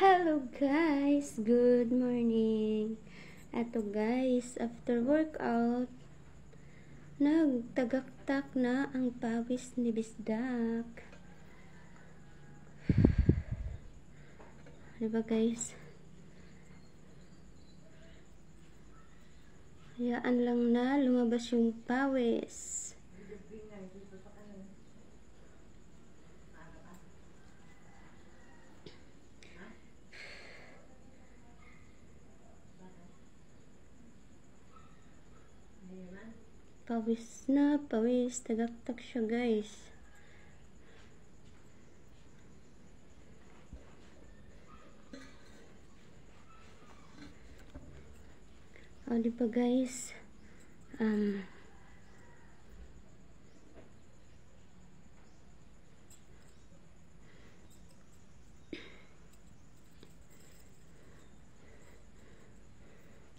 Hello guys, good morning. Eto guys, after workout, nagtagaktak na ang pawis ni Bisdak. Diba guys? Hayaan lang na lumabas yung pawis. Pawis na, pawis. Tagaktak siya guys. O, diba guys?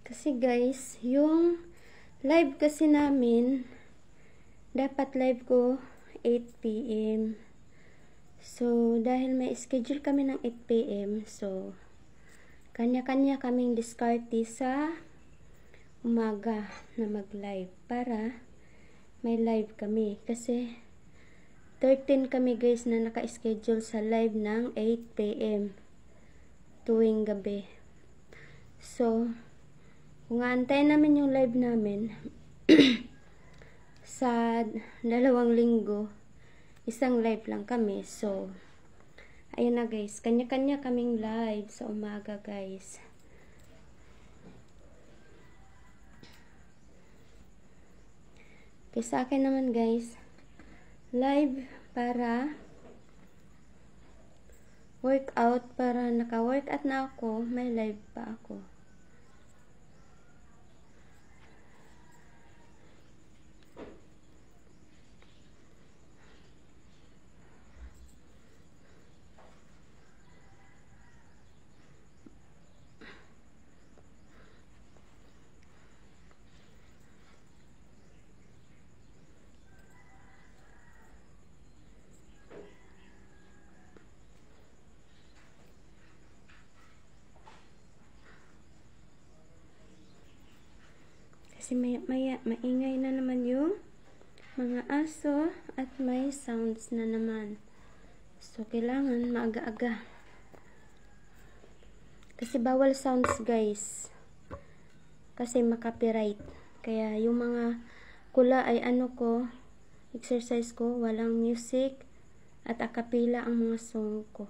Kasi guys, yung live kasi namin, dapat live ko 8 PM. So, dahil may schedule kami ng 8 PM, so, kanya-kanya kaming diskarte sa umaga na mag-live para may live kami. Kasi, 13 kami guys na naka-schedule sa live ng 8 PM tuwing gabi. So, kung aantayin namin yung live namin sa 2 linggo, isang live lang kami. So, ayun na guys, kanya-kanya kaming live sa umaga guys. Okay, sa akin naman guys, live para workout, para naka-workout na ako, may live pa ako. Kasi maingay na naman yung mga aso at may sounds na naman. So, kailangan maaga-aga. Kasi bawal sounds guys. Kasi makapiright. Kaya yung mga kula ay exercise ko, walang music at a cappella ang mga song ko.